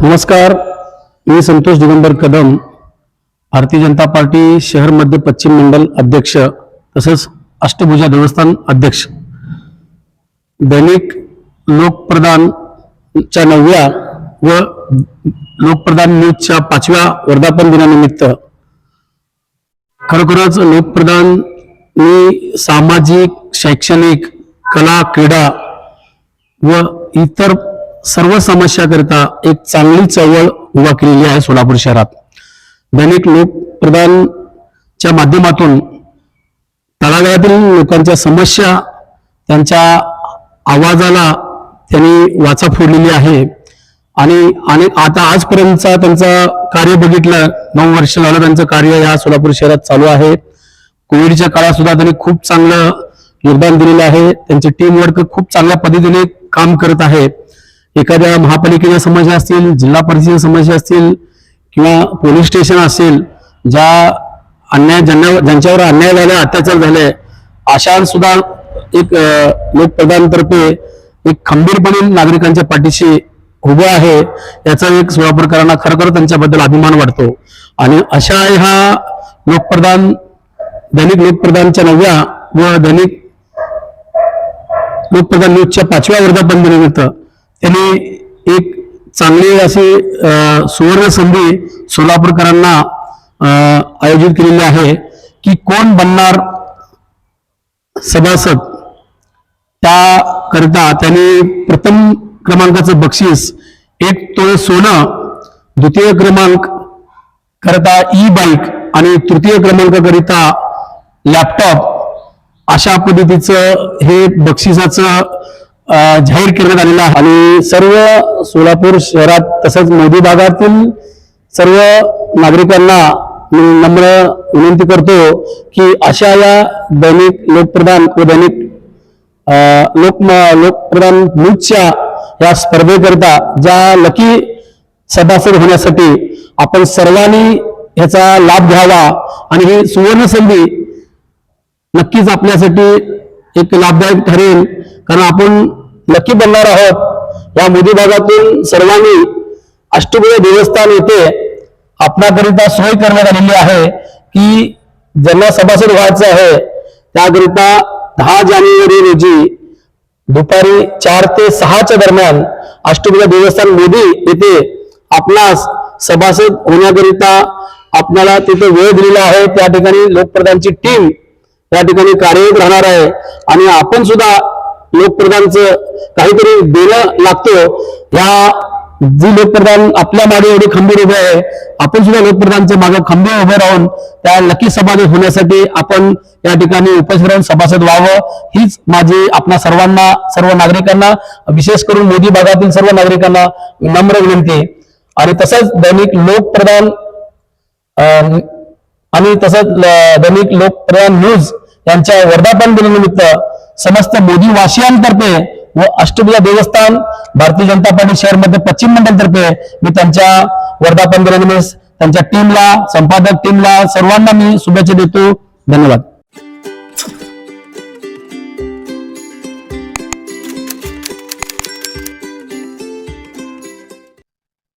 नमस्कार, मी संतोष दिगंबर कदम, भारतीय जनता पार्टी शहर मध्य पश्चिम मंडल अध्यक्ष तसंच अष्टभुजा देवस्थान अध्यक्ष. दैनिक लोकप्रधानच्या 9व्या व लोकप्रधान न्यूजच्या 5व्या वर्धापन दिनानिमित्त खरोखरच लोकप्रधाननी सामाजिक, शैक्षणिक, कला, क्रीडा व इतर सर्व समस्याकरिता एक चांगली चळवळ उभा केलेली आहे सोलापूर शहरात. दैनिक लोकप्रधानच्या माध्यमातून तळागाळातील लोकांच्या समस्या, त्यांच्या आवाजाला त्यांनी वाचा फोडलेली आहे आणि आता आजपर्यंतचा त्यांचं कार्य बघितलं, 9 वर्ष झालं त्यांचं कार्य या सोलापूर शहरात चालू आहे. कोविडच्या काळात सुद्धा त्यांनी खूप चांगलं योगदान दिलेलं आहे. त्यांचे टीम वर्क खूप चांगल्या पद्धतीने काम करत आहे. एखाद्या महापालिकेच्या समस्या असतील, जिल्हा परिषदेच्या समस्या असतील किंवा पोलीस स्टेशन असेल, ज्यांच्यावर अन्याय झाला, अत्याचार झाले, अशा सुद्धा एक लोकप्रधानतर्फे एक खंबीरपणे नागरिकांच्या पाठीशी उभं आहे. याचा एक सोलापूरकरांना खरोखर त्यांच्याबद्दल अभिमान वाटतो. आणि अशा ह्या दैनिक लोकप्रधानच्या 9व्या व दैनिक लोकप्रधान न्यूजच्या 5व्या वर्धापन दिनानिमित्त त्यांनी एक चांगली अशी सुवर्ण संधी सोलापूरकरांना आयोजित केलेली आहे की कोण बनणार सभासद. त्याकरिता त्यांनी प्रथम क्रमांकाचं बक्षीस 1 तोळे सोनं, द्वितीय क्रमांक करता ई-बाईक आणि तृतीय क्रमांकाकरिता लॅपटॉप अशा पद्धतीचं हे बक्षिसाचं जाहीर करण्यात आलेला आहे. आणि सर्व सोलापूर शहरात तसंच मोदी भागातील सर्व नागरिकांना मी नम्र विनंती करतो की अशा या दैनिक लोकप्रधान व दैनिक लोकप्रधान न्यूजच्या या स्पर्धेकरता ज्या लकी सभासद होण्यासाठी आपण सर्वांनी याचा लाभ घ्यावा. आणि ही सुवर्ण संधी नक्कीच आपल्यासाठी एक लाभदायक ठरेल, कारण आपण नक्की बनणार आहोत. या मोदी भागातून सर्वांनी अष्टभुजा देवस्थान येथे आपणाकरिता सोय करण्यात आलेली आहे की ज्यांना सभासद व्हायचं आहे त्याकरिता 10 जानेवारी रोजी दुपारी 4 ते 6च्या दरम्यान अष्टभुजा देवस्थान मोदी येथे आपणास सभासद होण्याकरिता आपल्याला तिथे वेळ दिलेला आहे. त्या ठिकाणी लोकप्रधानची टीम त्या ठिकाणी कार्यरत राहणार आहे. आणि आपण सुद्धा लोकप्रधानचं काहीतरी देणं लागतो. ह्या जी लोकप्रधान आपल्या मागे एवढी खंबीर उभे आहे, आपण सुद्धा लोकप्रधानच्या मागे खंबीर उभे राहून त्या लकी सभासद होण्यासाठी आपण या ठिकाणी उपस्थित राहून सभासद व्हावं, हीच माझी आपल्या सर्वांना, सर्व नागरिकांना, विशेष करून मोदी भागातील सर्व नागरिकांना नम्र विनंती. आणि तसंच दैनिक लोकप्रधान आणि तसंच दैनिक लोकप्रधान न्यूज यांच्या वर्धापन दिनानिमित्त समस्त मोदी वासियांतर्फे व अष्टभुजा देवस्थान भारतीय जनता पार्टी शहर मध्य पश्चिम मंडळतर्फे मी त्यांच्या वर्धापन दिनानिमित्त त्यांच्या टीमला, संपादक टीमला, सर्वांना मी शुभेच्छा देतो. धन्यवाद.